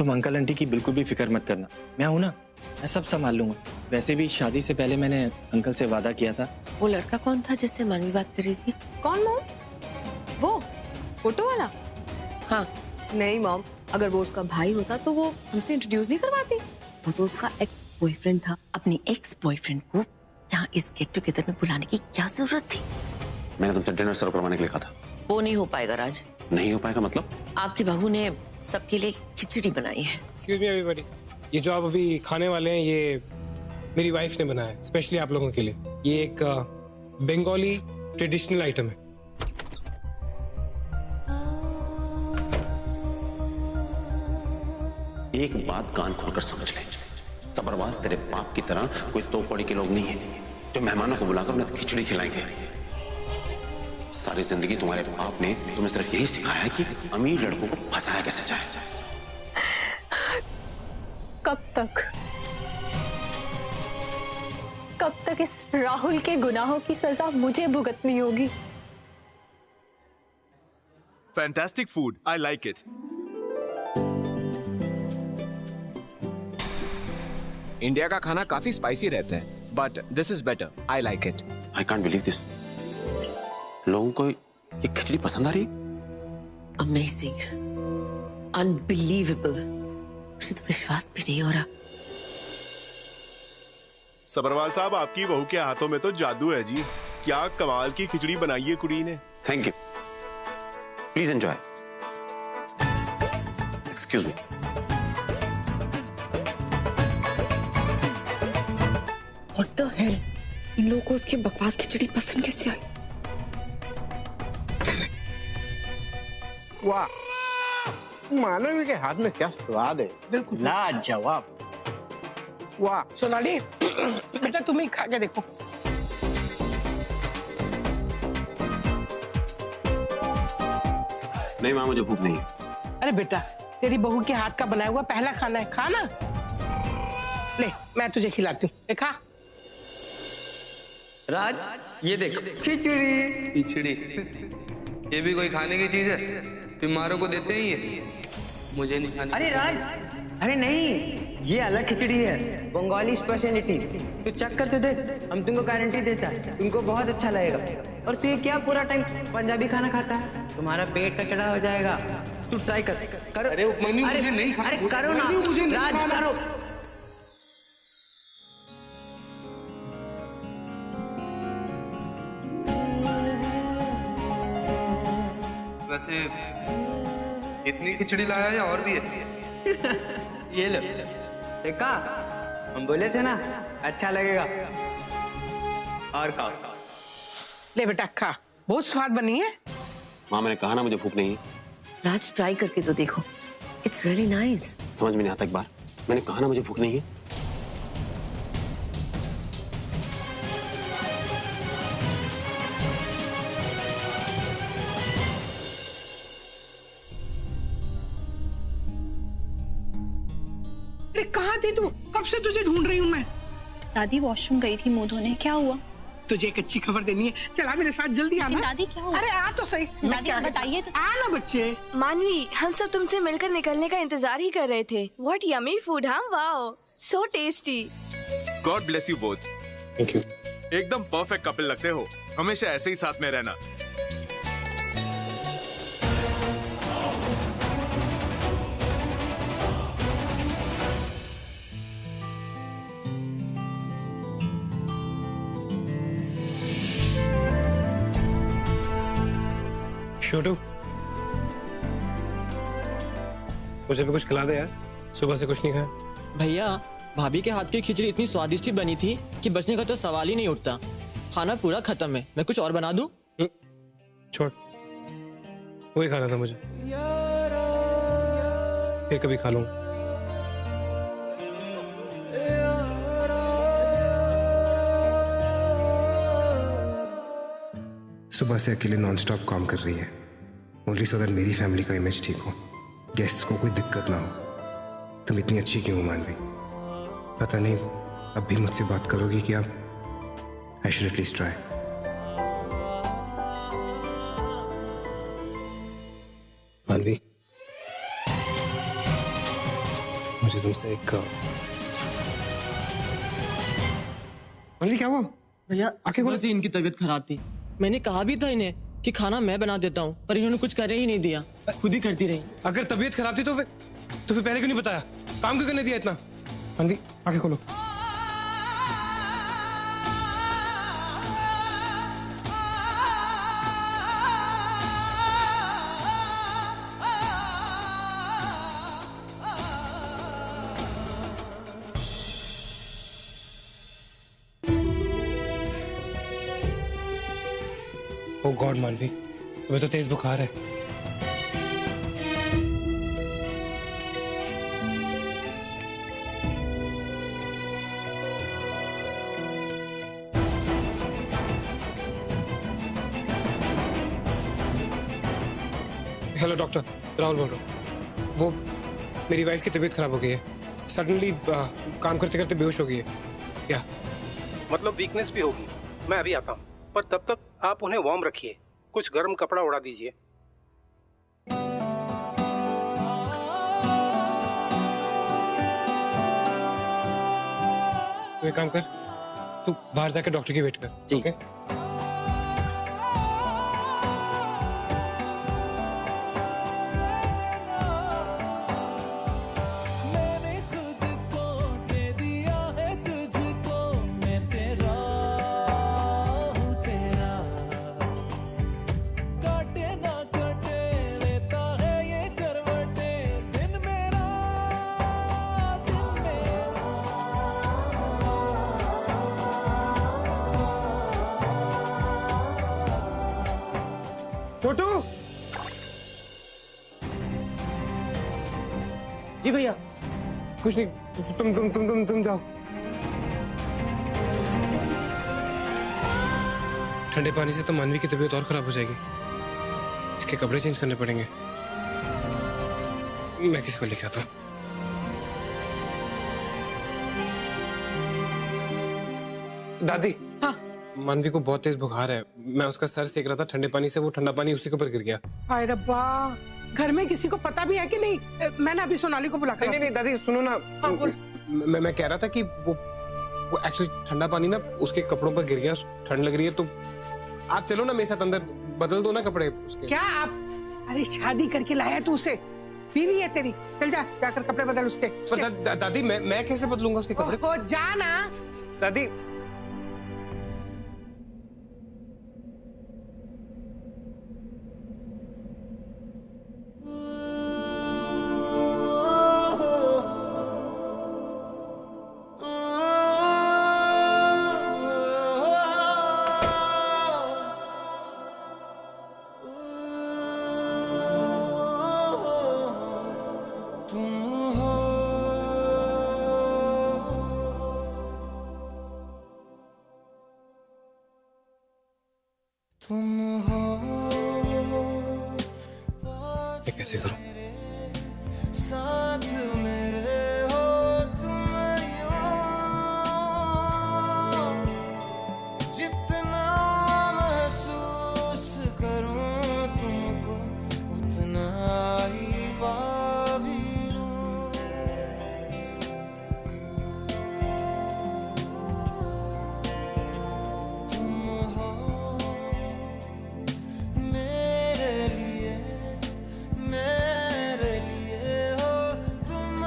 तुम uncle aunty की बिल्कुल भी फिक्र मत करना, मैं हूं ना, मैं सब संभाल लूंगा। वैसे भी शादी से पहले मैंने अंकल से वादा किया था। वो लड़का कौन था जिससे मानवी बात कर रही थी? कौन मॉम? वो फोटो वाला? हाँ। नहीं मॉम, अगर वो उसका भाई होता तो वो हमसे इंट्रोड्यूस नहीं करवाती। वो तो उसका एक्स बॉयफ्रेंड था। अपनी एक्स बॉयफ्रेंड को यहाँ इस गेट टुगेदर में बुलाने की क्या जरूरत थी? मैंने तुमसे डिनर सर्व करवाने के लिए कहा था। वो नहीं हो पाएगा राज। नहीं हो पाएगा मतलब? आपकी बहू ने सबके लिए खिचड़ी बनाई है। एक्सक्यूज मी एवरीबॉडी, ये जो आप अभी खाने वाले हैं ये मेरी वाइफ ने बनाया है स्पेशली आप लोगों के लिए। ये एक बंगाली ट्रेडिशनल आइटम है। एक बात कान खोलकर समझ ले, सबरवाज तेरे बाप की तरह कोई तोपड़ी के लोग नहीं है जो मेहमानों को बुलाकर उन्हें खिचड़ी खिलाएंगे। सारी जिंदगी तुम्हारे बाप ने तुम्हें सिर्फ यही सिखाया कि अमीर लड़कों को फंसाया कैसे जाए। कब तक इस राहुल के गुनाहों की सजा मुझे भुगतनी होगी? Fantastic food. I like it. India का खाना काफी स्पाइसी रहता है, but this is better. I like it. I can't believe this. लोगों को ये खिचड़ी पसंद आ रही? Amazing, unbelievable. मुझे तो विश्वास भी नहीं हो रहा। सबरवाल साहब, आपकी बहू के हाथों में तो जादू है जी। क्या कमाल की खिचड़ी बनाई है कुड़ी ने। Thank you. Please enjoy. Excuse me. What the hell? इन लोगों को उसकी बकवास खिचड़ी पसंद कैसे आई? वाह, मानवी के हाथ में क्या स्वाद है, बिल्कुल लाजवाब। वाह सोनाली, बेटा तुम ही खा के देखो। नहीं मां, मुझे भूख नहीं है। अरे बेटा, तेरी बहू के हाथ का बनाया हुआ पहला खाना है, खा ना। ले मैं तुझे खिलाती हूँ, खा। राज ये देख, खिचड़ी। ये भी कोई खाने की चीज है? बीमारों को देते हैं ये, मुझे नहीं खानी। अरे राज, अरे नहीं, ये अलग खिचड़ी है, बंगाली स्पेशलिटी। तू चेक कर तो देख, हम तुमको गारंटी देता है तुमको बहुत अच्छा लगेगा। और तू ये क्या पूरा टाइम पंजाबी खाना खाता है? तुम्हारा पेट कचड़ा हो जाएगा। तू ट्राई कर। करो। अरे उपमन्यु, मुझे नहीं खाना। अरे करो ना राज, करो। वैसे इतनी खिचड़ी लाया या और भी है? ये लो, देखा, हम बोले थे ना अच्छा लगेगा। और खाओ। ले बेटा खा, बहुत स्वाद बनी है। मां, मैंने कहा ना मुझे भूख नहीं है। राज ट्राई करके तो देखो, इट्स रियली नाइस। समझ में नहीं आता एक बार, मैंने कहा ना मुझे भूख नहीं है। अरे कहाँ थी तू? कब से तुझे ढूंढ रही हूँ मैं। दादी वॉशरूम गई थी मुंह धोने, क्या हुआ? तुझे एक अच्छी खबर देनी है, चला मेरे साथ जल्दी आना। दादी क्या हुआ? अरे आ तो सही। दादी बताइए तो। आना बच्चे। मानवी, हम सब तुमसे मिलकर निकलने का इंतजार ही कर रहे थे। What yummy food, हाँ? Wow, so tasty. God bless you both. Thank you. एकदम परफेक्ट कपल लगते हो, हमेशा ऐसे ही साथ में रहना। छोटू, मुझे भी कुछ खिला दे यार, सुबह से कुछ नहीं खाया। भैया, भाभी के हाथ की खिचड़ी इतनी स्वादिष्ट बनी थी कि बचने का तो सवाल ही नहीं उठता। खाना पूरा खत्म है, मैं कुछ और बना दूं? छोड़, वही खाना था मुझे, फिर कभी खा लूंगा। सुबह से अकेले नॉनस्टॉप काम कर रही है, ओनली सो दैट मेरी फैमिली का इमेज ठीक हो, गेस्ट्स को कोई दिक्कत ना हो। तुम इतनी अच्छी क्यों हो मानवी? पता नहीं अब भी मुझसे बात करोगी कि आप? I should at least try. मानवी, मुझे तुमसे एक मनवी क्या हुआ भैया आखिर से इनकी तबीयत खराब थी। मैंने कहा भी था इन्हें कि खाना मैं बना देता हूँ, पर इन्होंने कुछ करे ही नहीं दिया, खुद ही करती रही। अगर तबीयत खराब थी तो फिर पहले क्यों नहीं बताया? काम क्यों करने दिया इतना? मनवी आंखें खोलो। ओह गॉड मानवी, तुम्हें तो तेज बुखार है। हेलो डॉक्टर, राहुल बोल रहा हूँ। वो मेरी वाइफ की तबीयत खराब हो गई है, सडनली काम करते करते बेहोश हो गई है। क्या मतलब वीकनेस भी होगी। मैं अभी आता हूँ, पर तब तक आप उन्हें वार्म रखिए, कुछ गर्म कपड़ा उड़ा दीजिए। तू एक काम कर, तू बाहर जाकर डॉक्टर की वेट कर। ठीक है? छोटू। जी भैया। कुछ नहीं, तुम जाओ। ठंडे पानी से तो मानवी की तबीयत और खराब हो जाएगी। इसके कपड़े चेंज करने पड़ेंगे। मैं किसी को लेके आता हूँ। दादी। हाँ। मानवी को बहुत तेज बुखार है। मैं उसका सर सेक रहा था ठंडे पानी से, वो ठंडा पानी उसी के ऊपर गिर गया। हाय रब्बा, घर में किसी को पता भी है कि नहीं? मैंने अभी सोनाली को बुला कर। नहीं दादी सुनो ना। हाँ, मैं कह रहा था कि वो एक्चुअली ठंडा पानी ना उसके कपड़ों पर गिर गया, ठंड लग रही है, तो आप चलो ना मेरे साथ अंदर, बदल दो ना कपड़े उसके। क्या आप? अरे शादी करके लाया तू उसे, बीवी है तेरी, चल जा जाकर कपड़े बदल उसके। पर दादी मैं कैसे बदलूंगा उसके कपड़े? जा ना दादी। मैं कैसे करूं? साथ मेरे हो तुम जितना महसूस करूं तुमको उतना ही पाभी तुम हो मेरे लिए हो तुम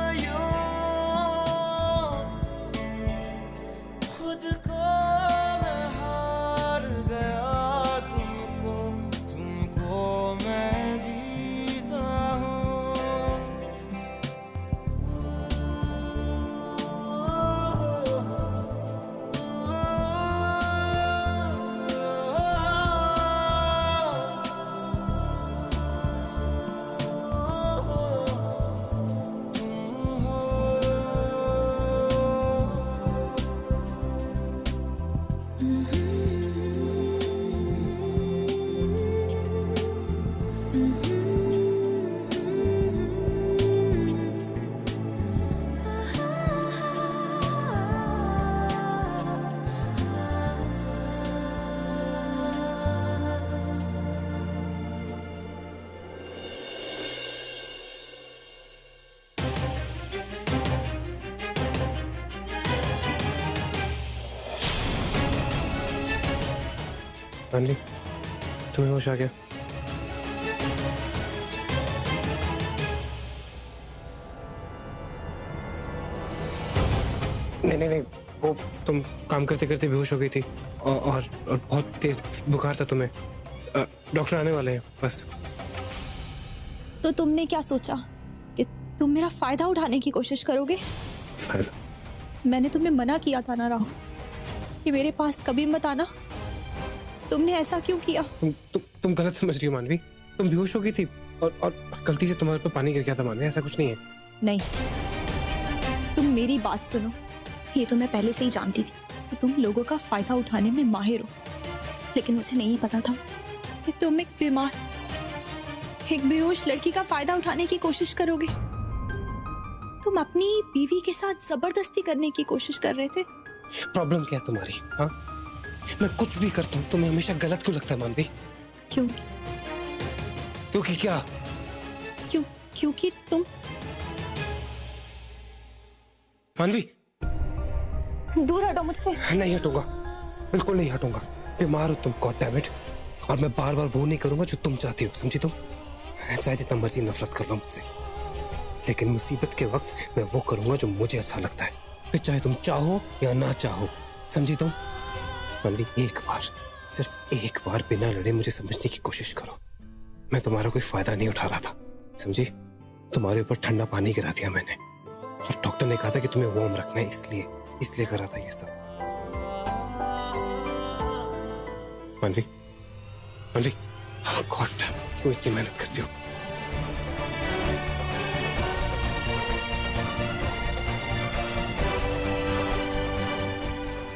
मानवी, तुम्हें होश आ गया? नहीं, वो तुम काम करते करते बेहोश हो गई थी और बहुत तेज बुखार था तुम्हें। डॉक्टर आने वाले हैं बस। तो तुमने क्या सोचा कि तुम मेरा फायदा उठाने की कोशिश करोगे? फायदा? मैंने तुम्हें मना किया था ना राहुल कि मेरे पास कभी मत आना। तुमने ऐसा क्यों किया? तुम गलत समझ रही हो मानवी। तुम बेहोश हो गई थी और गलती से तुम्हारे पर पानी गिर गया था मानवी, ऐसा कुछ नहीं है। नहीं, तुम मेरी बात सुनो। ये तो मैं पहले से ही जानती थी कि तुम लोगों का फायदा उठाने में माहिर हो, लेकिन मुझे नहीं पता था कि तुम एक बीमार, एक बेहोश लड़की का फायदा उठाने की कोशिश करोगे। तुम अपनी बीवी के साथ जबरदस्ती करने की कोशिश कर रहे थे। प्रॉब्लम क्या है तुम्हारी? हाँ, मैं कुछ भी करता हूँ तुम्हें हमेशा गलत क्यों लगता है मानवी? क्यों? क्योंकि क्या? क्योंकि तुम। मानवी, दूर हटो मुझसे। नहीं हटूंगा, बिल्कुल नहीं हटूंगा। बीमार हो तुम, गॉड डैम इट। और मैं बार बार वो नहीं करूंगा जो तुम चाहती हो, समझी तुम? चाहे जितना मर्जी नफरत कर लो मुझसे, लेकिन मुसीबत के वक्त मैं वो करूंगा जो मुझे अच्छा लगता है, फिर चाहे तुम चाहो या ना चाहो, समझी तुम? मानवी, एक बार, सिर्फ एक बार बिना लड़े मुझे समझने की कोशिश करो। मैं तुम्हारा कोई फायदा नहीं उठा रहा था, समझी? तुम्हारे ऊपर ठंडा पानी गिरा दिया मैंने, और डॉक्टर ने कहा था कि तुम्हें वार्म रखना है, इसलिए कर रहा था ये सब। मानवी, गॉड डैम, क्यों इतनी मेहनत करती हो?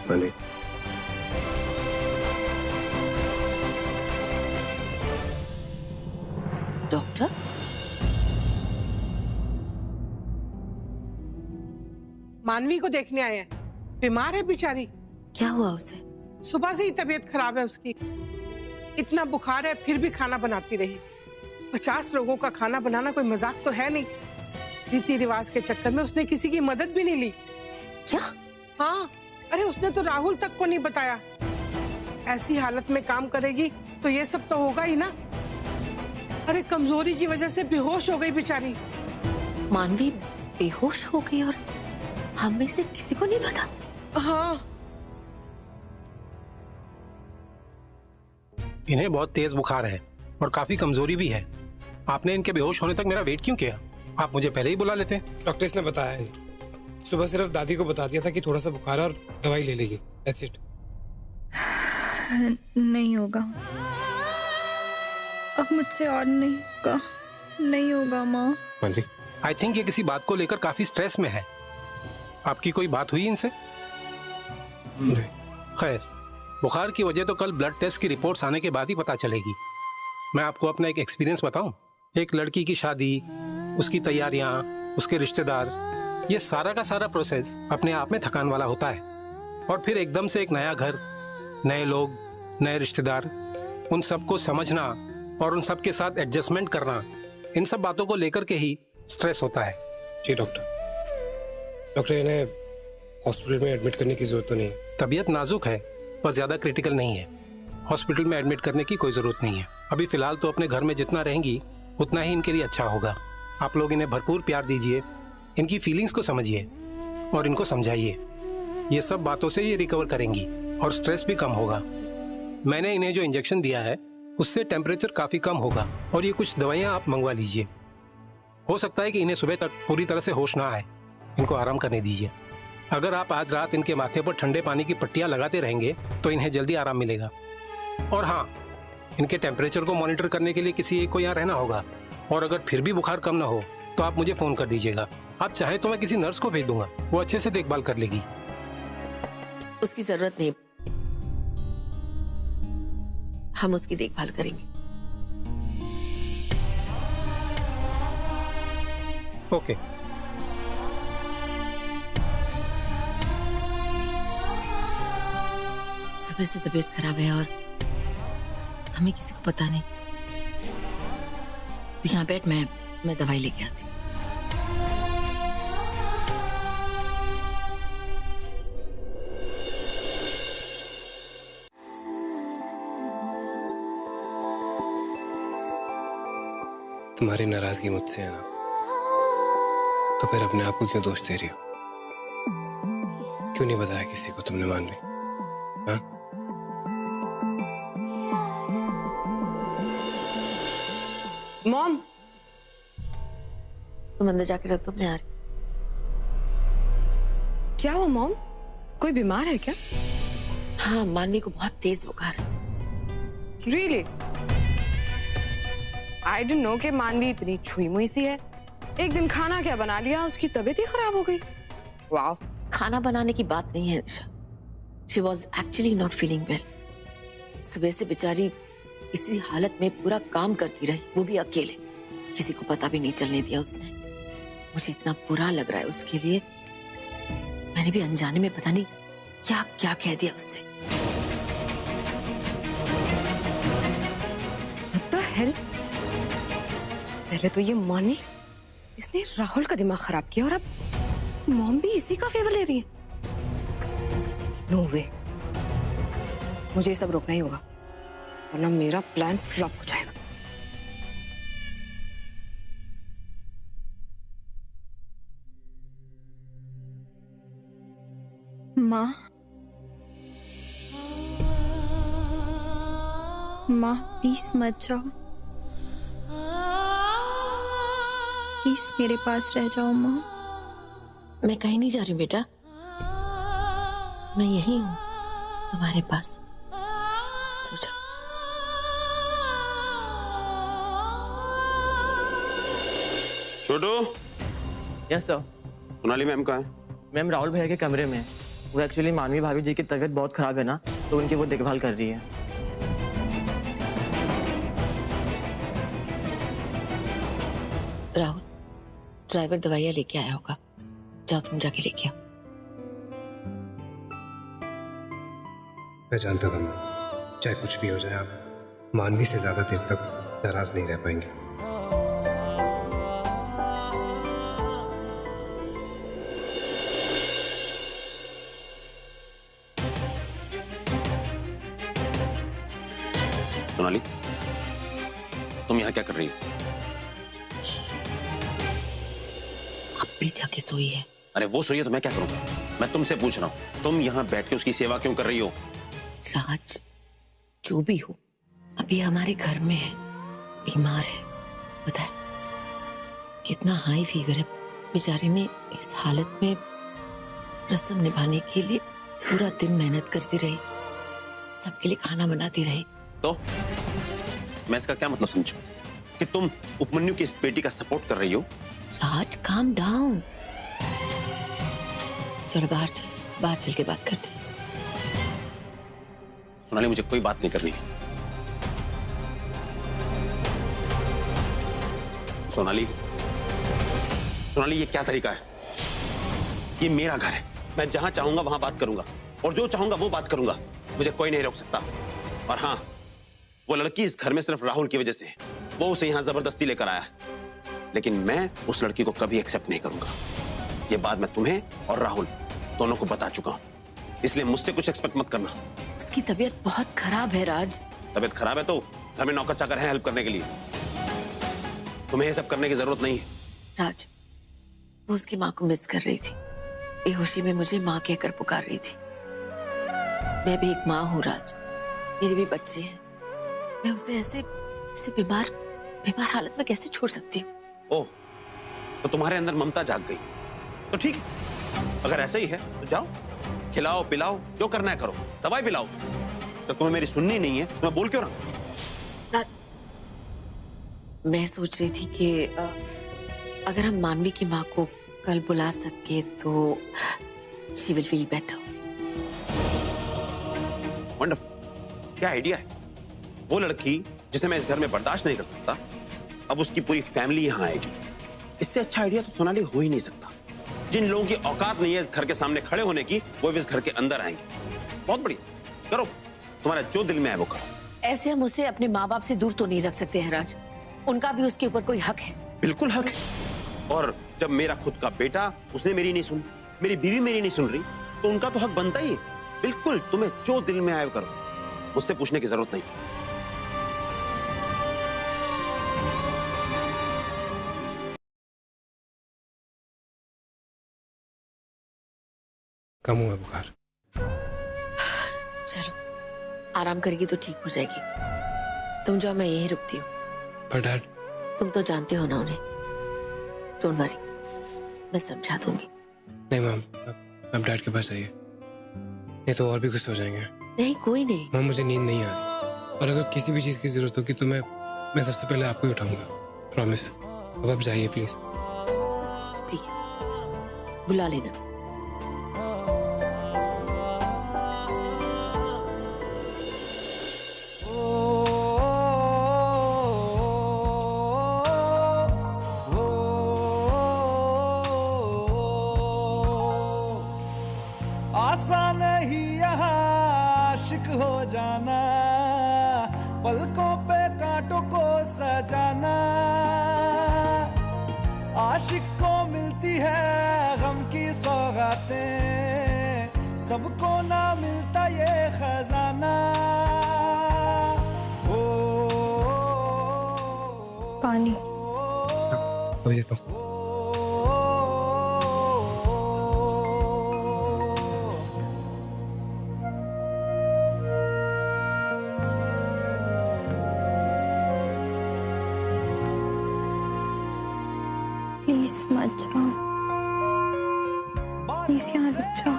मानवी, डॉक्टर? मानवी को देखने आए हैं। बीमार है बेचारी। क्या हुआ उसे? सुबह से ही तबीयत खराब है उसकी। इतना बुखार है फिर भी खाना बनाती रही। 50 लोगों का खाना बनाना कोई मजाक तो है नहीं। रीति रिवाज के चक्कर में उसने किसी की मदद भी नहीं ली। क्या? हाँ, अरे उसने तो राहुल तक को नहीं बताया। ऐसी हालत में काम करेगी तो ये सब तो होगा ही ना। अरे कमजोरी की वजह से बेहोश हो गई बेचारी। मानवी बेहोश हो गई और हम में से किसी को नहीं पता? हाँ, इन्हें बहुत तेज बुखार है और काफी कमजोरी भी है। आपने इनके बेहोश होने तक मेरा वेट क्यों किया? आप मुझे पहले ही बुला लेते। डॉक्टर्स ने बताया है, सुबह सिर्फ दादी को बता दिया था कि थोड़ा सा बुखार है और दवाई ले लेगी, दैट्स इट। नहीं होगा, अब मुझसे और नहीं होगा माँ। मानवी, आई थिंक ये किसी बात को लेकर काफी स्ट्रेस में है। आपकी कोई बात हुई इनसे? नहीं। खैर, बुखार की वजह तो कल ब्लड टेस्ट की रिपोर्ट्स आने के बाद ही पता चलेगी। मैं आपको अपना एक एक्सपीरियंस बताऊं। एक लड़की की शादी, उसकी तैयारियां, उसके रिश्तेदार, ये सारा का सारा प्रोसेस अपने आप में थकान वाला होता है। और फिर एकदम से एक नया घर, नए लोग, नए रिश्तेदार, उन सबको समझना और उन सब के साथ एडजस्टमेंट करना, इन सब बातों को लेकर के ही स्ट्रेस होता है। जी डॉक्टर, इन्हें हॉस्पिटल में एडमिट करने की जरूरत तो नहीं? तबीयत नाजुक है पर ज्यादा क्रिटिकल नहीं है। हॉस्पिटल में एडमिट करने की कोई जरूरत नहीं है। अभी फिलहाल तो अपने घर में जितना रहेंगी उतना ही इनके लिए अच्छा होगा। आप लोग इन्हें भरपूर प्यार दीजिए, इनकी फीलिंग्स को समझिए और इनको समझाइए। ये सब बातों से ये रिकवर करेंगी और स्ट्रेस भी कम होगा। मैंने इन्हें जो इंजेक्शन दिया है उससे टेम्परेचर काफी कम होगा और ये कुछ दवाइयाँ आप मंगवा लीजिए। हो सकता है कि इन्हें सुबह तक पूरी तरह से होश ना आए, इनको आराम करने दीजिए। अगर आप आज रात इनके माथे पर ठंडे पानी की पट्टियां लगाते रहेंगे तो इन्हें जल्दी आराम मिलेगा। और हाँ, इनके टेम्परेचर को मॉनिटर करने के लिए किसी एक को यहाँ रहना होगा। और अगर फिर भी बुखार कम ना हो तो आप मुझे फोन कर दीजिएगा। आप चाहे तो मैं किसी नर्स को भेज दूंगा, वो अच्छे से देखभाल कर लेगी। उसकी जरूरत नहीं, हम उसकी देखभाल करेंगे। ओके। सुबह से तबीयत खराब है और हमें किसी को पता नहीं। तो यहाँ बैठ, मैं दवाई लेके आती हूँ। तुम्हारी नाराजगी मुझसे है ना, तो फिर अपने आप को क्यों दोष दे रही हो? क्यों नहीं बताया किसी को तुमने मानवी? हाँ? मॉम, तुम अंदर जाके रख दो, मैं आ रही। क्या हुआ मॉम? कोई बीमार है क्या? हाँ, मानवी को बहुत तेज बुखार है। Really? I didn't know कि मानवी इतनी छुई मुई सी है। एक दिन खाना क्या बना लिया, उसकी तबीयत ही खराब हो गई। वाह। खाना बनाने की बात नहीं है निशा। She was actually not feeling well. सुबह से बेचारी इसी हालत में पूरा काम करती रही, वो भी अकेले। किसी को पता भी नहीं चलने दिया उसने। मुझे इतना बुरा लग रहा है उसके लिए। मैंने भी अनजाने में पता नहीं क्या क्या कह दिया उससे। What the hell? पहले तो ये मानी, इसने राहुल का दिमाग खराब किया और अब मॉम भी इसी का फेवर ले रही है। नो वे, मुझे ये सब रोकना ही होगा, वरना मेरा प्लान फ्लॉप हो जाएगा। माँ प्लीज मत जाओ, प्लीज मेरे पास रह जाओ माँ। मैं कहीं नहीं जा रही बेटा, मैं यहीं हूँ तुम्हारे पास। सो जाओ। Chhotu. Yes sir. Sonali ma'am कहाँ है? मैम राहुल भैया के कमरे में। वो एक्चुअली मानवी भाभी जी की तबीयत बहुत खराब है ना, तो उनकी वो देखभाल कर रही है। राहुल, ड्राइवर दवाइयाँ लेके आया होगा, जाओ तुम जाके लेके आओ। मैं जानता था माँ, चाहे कुछ भी हो जाए आप मानवी से ज्यादा देर तक नाराज नहीं रह पाएंगे। सोनाली, तुम यहाँ क्या कर रही हो? अब भी जाके सोई है। अरे वो सोई है तो मैं क्या करूँगा? मैं तुमसे पूछ रहा हूँ, तुम यहाँ बैठ के उसकी सेवा क्यों कर रही हो? राज, जो भी हो, अभी हमारे घर में है, बीमार है, पता है कितना हाई फीवर है। बेचारी ने इस हालत में रस्म निभाने के लिए पूरा दिन मेहनत करती रही, सबके लिए खाना बनाती रही। तो मैं इसका क्या मतलब समझूं? कि तुम उपमन्यु की इस बेटी का सपोर्ट कर रही हो? राज, काम डाउन। चलो बाहर चल के बात करते हैं। सोनाली, मुझे कोई बात नहीं करनी। सोनाली, ये क्या तरीका है? ये मेरा घर है, मैं जहां चाहूंगा वहां बात करूंगा और जो चाहूंगा वो बात करूंगा, मुझे कोई नहीं रोक सकता। और हाँ, वो लड़की इस घर में सिर्फ राहुल की वजह से है, वो उसे यहां जबरदस्ती लेकर आया है, लेकिन मैं उस लड़की को कभी एक्सेप्ट नहीं करूंगा। ये बात मैं तुम्हें और राहुल दोनों को बता चुका हूं, इसलिए मुझसे कुछ एक्सपेक्ट मत करना। उसकी तबीयत बहुत खराब है राज। तबीयत खराब है तो घर में नौकर चाकर हैं हेल्प करने के लिए, तुम्हें ये सब करने की जरूरत नहीं है। राज, वो उसकी माँ को मिस कर रही थी, बेहोशी में मुझे माँ कहकर पुकार रही थी। मैं भी एक माँ हूँ राज, मेरे भी बच्चे हैं, मैं उसे ऐसे बीमार हालत में कैसे छोड़ सकती हूँ? ओह, तो तुम्हारे अंदर ममता जाग गई, तो ठीक है, अगर ऐसा ही है तो जाओ, खिलाओ पिलाओ, जो करना है करो, दवाई पिलाओ। तो तुम्हें मेरी सुननी नहीं है तो मैं बोल क्यों रहा? मैं सोच रही थी कि अगर हम मानवी की माँ को कल बुला सके तो she will feel better. Wonderful, क्या आइडिया है। वो लड़की जिसे मैं इस घर में बर्दाश्त नहीं कर सकता, अब उसकी पूरी फैमिली यहाँ आएगी। इससे अच्छा आइडिया तो सोनाली हो ही नहीं सकता। जिन लोगों की औकात नहीं है इस घर के सामने खड़े होने की, वो भी इस घर के अंदर आएंगे। बहुत बढ़िया, करो, तुम्हारा जो दिल में है वो करो। ऐसे हम उसे अपने माँ बाप से दूर तो नहीं रख सकते हैं राज, उनका भी उसके ऊपर कोई हक है। बिल्कुल हक है, और जब मेरा खुद का बेटा, उसने मेरी नहीं सुनी, मेरी बीवी मेरी नहीं सुन रही, तो उनका तो हक बनता ही है। बिल्कुल, तुम्हें जो दिल में आए करो, मुझसे पूछने की जरूरत नहीं। कम हुआ बुखार। चलो आराम करेगी तो ठीक हो जाएगी। तुम जाओ, मैं यहीं रुकती हूँ। पर डैड, तुम तो जानते हो ना उन्हें। डोंट वरी, मैं समझा दूंगी। नहीं मैम, आप डैड के पास जाइए, नहीं तो और भी खुश हो जाएंगे। नहीं कोई नहीं। मैम मुझे नींद नहीं आ रही, और अगर किसी भी चीज़ की जरूरत होगी तो मैं सबसे पहले आपको ही उठाऊंगा, प्रॉमिस। अब आप जाइए प्लीज। ठीक है, बुला लेना। आसान ही यहाँ आशिक हो जाना, पलकों पे कांटों को सजाना। आशिक को मिलती है गम की सौगातें, सबको ना मिलता ये खजाना। पानी अभी देता हूँ। प्लीज मत जाओ, प्लीज यहाँ रुक जाओ।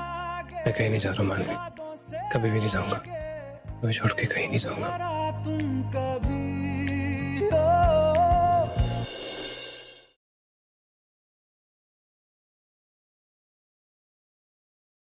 मैं कहीं नहीं जा रहा मानवी, कभी भी नहीं जाऊंगा। मैं छोड़ के कहीं नहीं जाऊंगा।